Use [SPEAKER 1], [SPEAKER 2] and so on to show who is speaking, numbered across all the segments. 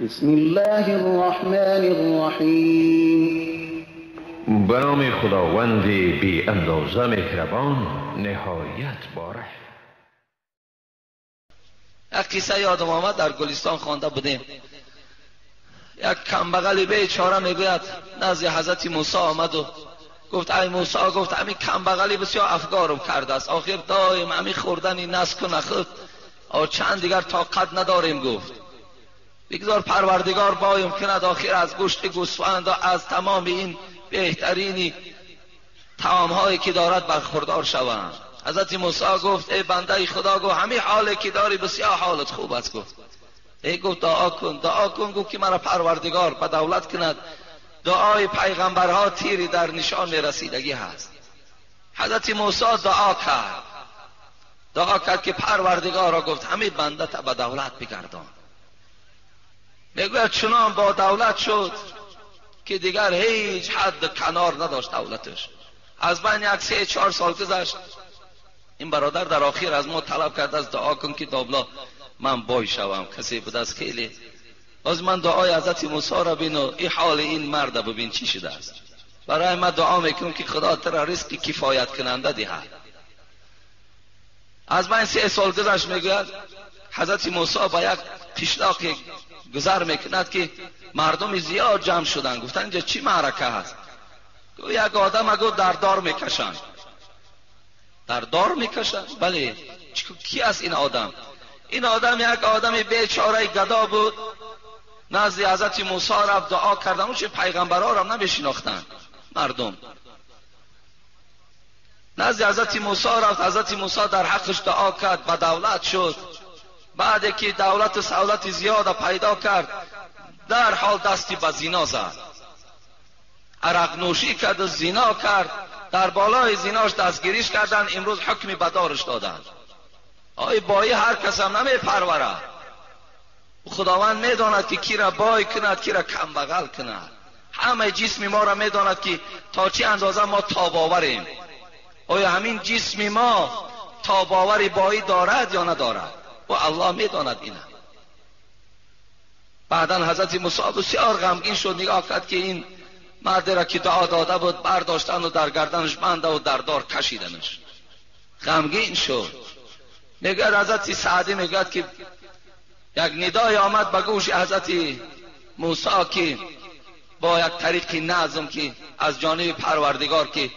[SPEAKER 1] بسم الله الرحمن الرحیم.
[SPEAKER 2] به نام خداوند بی اندازه مهربان نهایت باره.
[SPEAKER 3] یک قصه یادم آمد، در گلستان خوانده بودیم. یک کمبغلی بیچاره میگوید نزد حضرت موسی آمد و گفت ای موسی، گفت همین کمبغلی بسیار افگارم کرده است، آخر دایم همین خوردنی نسک و نخود چند دیگر طاقت نداریم. گفت بگذار پروردگار بایم کند، آخر از گوشت گوسفند و از تمام این بهترینی طعام هایی که دارد برخوردار شوند. حضرت موسی گفت ای بنده خدا، گفت همین حالی که داری بسیار حالت خوب است. گفت گفت دعا کن، دعا کن. گفت که مرا پروردگار به دولت کند. دعای پیغمبرها تیری در نشان رسیدگی هست. حضرت موسی دعا کرد که پروردگار را گفت همین بنده تا به دولت بگردان. میگوید چنان با دولت شد که دیگر هیچ حد کنار نداشت دولتش. از بین یک 3-4 سال گذشت. این برادر در آخر از ما طلب کرد از دعا کن که دابلا من بای شوم. کسی بود از خیلی از من دعای حضرت موسی را بین و این حال این مرد ببین چی شده است. برای من دعا میکنم که خدا ترا رزق کفایت کننده دهد. از بین 3 سال گذشت. میگوید حضرت موسی با یک قشلاق گذر میکند که مردم زیاد جمع شدن. گفتن اینجا چی معرکه هست؟ یک آدم گفت در دار میکشند. در دار میکشند؟ بله. کی است این آدم؟ این آدم یک آدم بیچاره گدا بود. نزد حضرت موسی رفت دعا کردن. اون چه پیغمبرها را نمیشناختن مردم. نزد حضرت موسی رفت. حضرت موسی در حقش دعا کرد، به دولت شد. بعد که دولت و سهولت زیاد پیدا کرد، در حال دستی به زنا زد. عرق نوشی کرد و زنا کرد. در بالای زناش دستگیریش کردن. امروز حکمی به دارش دادن. بایی هر کس هم نمی پروره. خداوند میداند که کی را بای کند، کی را کم بغل کند. همه جسم ما را میداند که تا چه اندازه ما تاباوریم. آیا همین جسم ما تاباوری بایی دارد یا ندارد؟ و الله میداند اینه. بعدا حضرت موسی بسیار غمگین شد. نگاه کرد که این مرد را که دعا داده بود برداشتن و در گردنش بنده و در دار کشیدنش. غمگین شد. میگه حضرت سعدی میگه که یک ندای آمد به گوش حضرت موسی که با یک طریق نظم که از جانب پروردگار که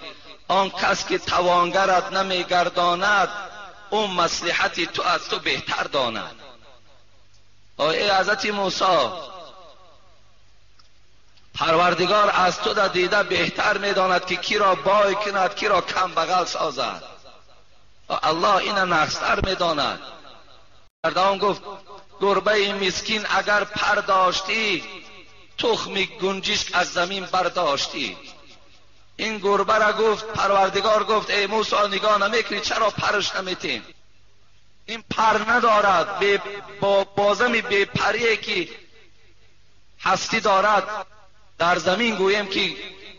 [SPEAKER 3] آن کس که توانگرت نمیگرداند اون مصلحت تو از تو بهتر داند. ای حضرت موسی، پروردگار از تو دیده بهتر میداند که کی را بای کند، کی را کم بغل سازد. الله این نقصتر میداند. مردم گفت گربه مسکین اگر پر داشتی تخم گنجشک از زمین برداشتی. این گربه را گفت پروردگار گفت ای موسی نگاه نمیکنی چرا پرش نمیتین؟ این پر ندارد، با بازم بی پریه که هستی دارد. در زمین گویم که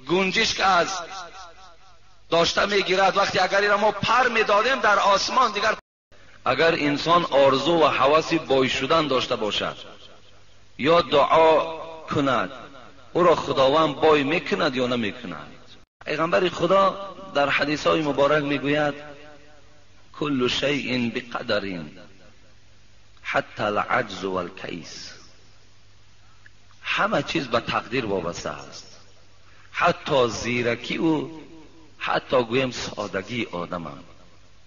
[SPEAKER 3] گنجشک از داشته میگیرد. وقتی اگر این ما پر میدادیم در آسمان دیگر. اگر انسان آرزو و هوس بای شدن داشته باشد یا دعا کند، او را خداوند بای میکند یا نمیکند؟ پیغمبر خدا در حدیث های مبارک میگوید کل شیء بقدر حتی العجز والکیس. همه چیز به تقدیر وابسته است، حتی زیرکی و حتی گویم سادگی آدم هم.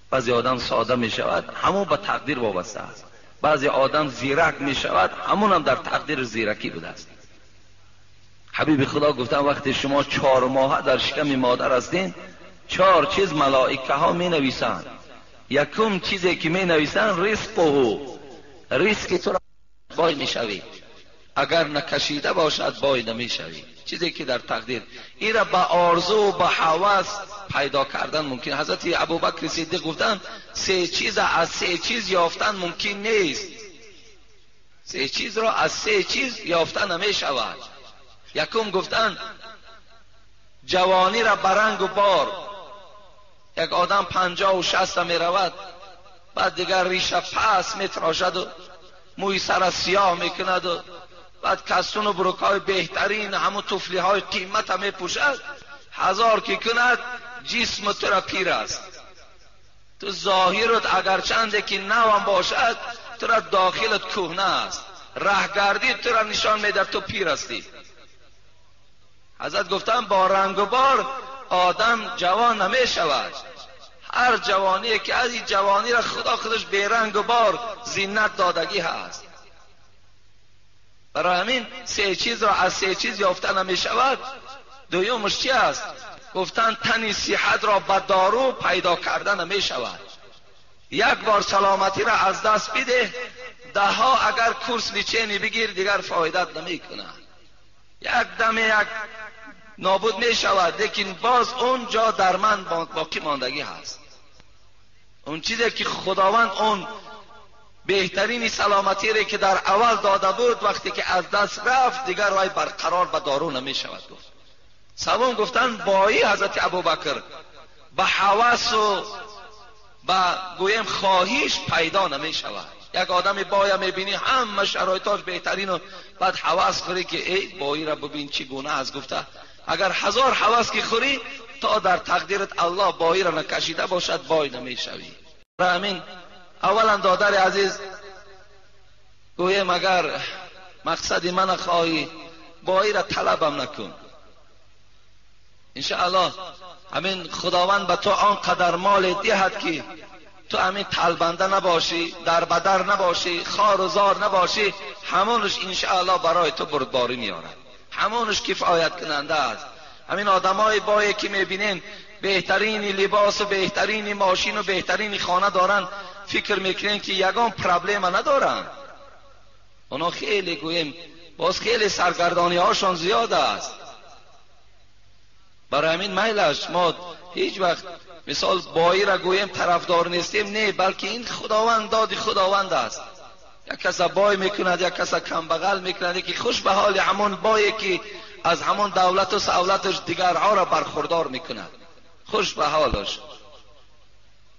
[SPEAKER 3] بعضی آدم ساده می شود، همون به تقدیر وابسته است. بعضی آدم زیرک می شود، همون هم در تقدیر زیرکی بوده است. حبیب خدا گفتن وقتی شما 4 ماه در شکم مادر هستین 4 چیز ملائکه ها می نویسند. یکم چیزی که می نویسند ریسک تو را بای می شوی. اگر نکشیده باشد بای نمی شوی. چیزی که در تقدیر. این را به آرزو و به هوس پیدا کردن ممکن. حضرت ابوبکر صدیق گفتن 3 چیز از 3 چیز یافتن ممکن نیست. 3 چیز را از 3 چیز یافتن نمی شود. یکم گفتن جوانی را برنگ و بار. یک آدم 50 و 60 می رود، بعد دیگر ریشه پس می تراشد و موی سر سیاه می کند و بعد کستون و بروکای بهترین، همون توفلی های قیمت هم میپوشد، هزار که کند جسم تو را پیر است. تو ظاهرت اگر چنده که نوام باشد، تو را داخلت کهنه است. رهگردی تو را نشان میده تو پیر هستی. حضرت گفتن با رنگ و بار آدم جوان نمی شود. هر جوانی که از این جوانی را خدا خودش به رنگ و بار زینت دادگی هست. برای همین سه چیز را از سه چیز یافته نمی شود. دویمش چی است؟ گفتن تن صحت را با دارو پیدا کردن نمی شود. یک بار سلامتی را از دست بده، ده ها اگر کورس لیچینی بگیر دیگر فایدت نمی کنه. یک دم یک نابود می شود، لیکن باز اون جا در من باقی ماندگی هست. اون چیزی که خداوند اون بهترین سلامتی را که در اول داده بود وقتی که از دست رفت دیگر وای برقرار به دارو نمی شود. گفت سوم گفتن بایی حضرت ابوبکر به هوس و به گویم خواهش پیدا نمی شود. یک آدم بایی میبینی همه شرایطاش بهترین و بعد هوس خوری که ای بایی را ببین چی گونه است. گفته اگر هزار هوس که خوری تا در تقدیرت الله بایی را نکشیده باشد بای نمی شوی. برای همین اولا دادر عزیز گویم اگر مقصد من خواهی بایی را طلبم نکن. انشاءالله همین خداوند به تو آنقدر مال دهد که تو همین طلبنده نباشی، در بدر نباشی، خار و زار نباشی، همونش انشاءالله برای تو بردباری میارد، همونش کفایت کننده است. همین آدمای بایی که میبینین بهترین لباس و بهترین ماشین و بهترین خانه دارن، فکر میکنین که یگان پرابلم ندارن. اونا خیلی گویم باز خیلی سرگردانی هاشون زیاد است. برای همین میلش ما هیچ وقت مثال بایی را گویم طرفدار نیستیم، نه، بلکه این خداوند دادی خداوند است. یک کس بای میکند، یک کس کم بغل میکند که خوش به حال همون بایی که از همون دولت و سهولتش دیگرها را برخوردار میکند، خوش به حالش.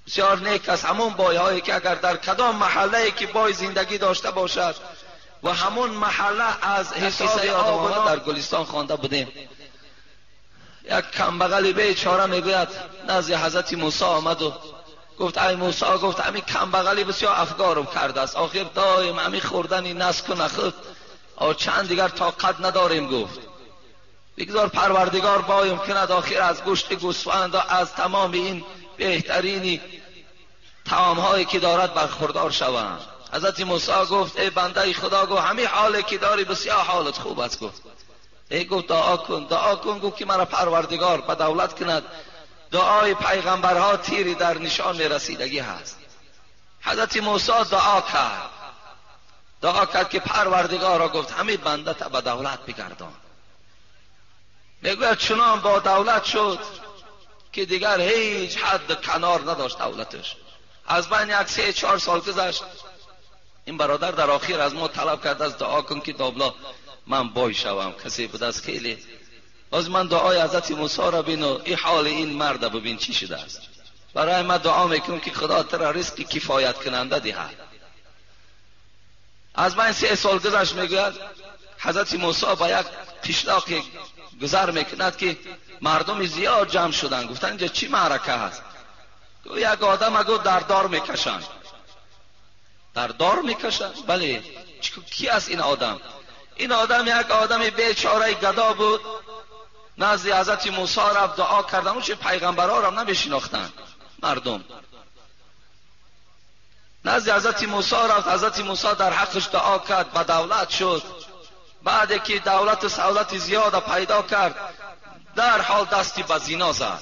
[SPEAKER 3] بسیار نیک است همون بای هایی که اگر در کدام محله که بای زندگی داشته باشد و همون محله از حساب آبادان در گلستان خوانده بودیم. یک کمبغلی بیچاره میگوید نزد حضرت موسی آمد و گفت ای موسی، گفت همین کمبغلی بسیار افگارم کرده است، آخر دایم همین خوردنی نسک و نخود چند دیگر طاقت نداریم. گفت بگذار پروردگار بایم کند آخر از گوشت گوسفند و از تمام این بهترین طعام هایی که دارد برخوردار شوند. حضرت موسی گفت ای بنده خدا، گفت همین حالی که داری بسیار حالت خوب است. گفت ای گفت دعا کن، دعا کن. گفت که مرا پروردگار به دولت کند. دعای پیغمبرها تیری در نشان رسیدگی هست. حضرت موسی دعا کرد که پروردگارا، گفت همین بنده تا به دولت بگردان. میگوید چنان با دولت شد که دیگر هیچ حد کنار نداشت دولتش. از بین یک 3-4 سال گذشت، این برادر در آخر از ما طلب کرد از دعا کن که دابلا من بای شوم. کسی بود از خیلی از من دعای حضرت موسی را بین و این حال این مرد ببین چی شده است. برای من دعا میکنم که خدا ترا رزق کفایت کننده دهد. از من 3 سال گذشت، میگوید حضرت موسی با یک قشلاق گذر میکند که مردم زیاد جمع شدن. گفتن اینجا چی معرکه هست؟ یک آدم اگه در دار میکشند. در دار میکشند؟ بله. کی است این آدم؟ این آدم یک آدم بیچاره گدا بود. نزد حضرت موسی رفت دعا کردن. اون چه پیغمبرها را نمیشناختند مردم. نزد حضرت موسی رفت. حضرت موسی در حقش دعا کرد، به دولت شد. بعد که دولت و سهولت زیاد پیدا کرد، در حال دستی به زنا زد،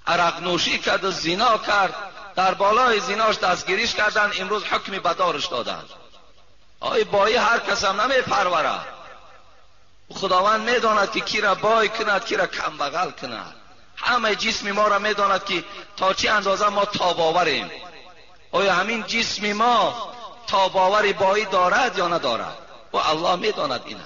[SPEAKER 3] عرق نوشی کرد و زنا کرد. در بالای زناش دستگیریش کردن. امروز حکمی به دارش دادن. آی بایی هر کس هم نمی پروره. خداوند میداند که کی را بای کند، کی را کم بغل کند. همه جسم ما را میداند که تا چه اندازه ما تاباوریم. آیا همین جسم ما تاباوری بایی دارد یا ندارد؟ و الله میداند اینه.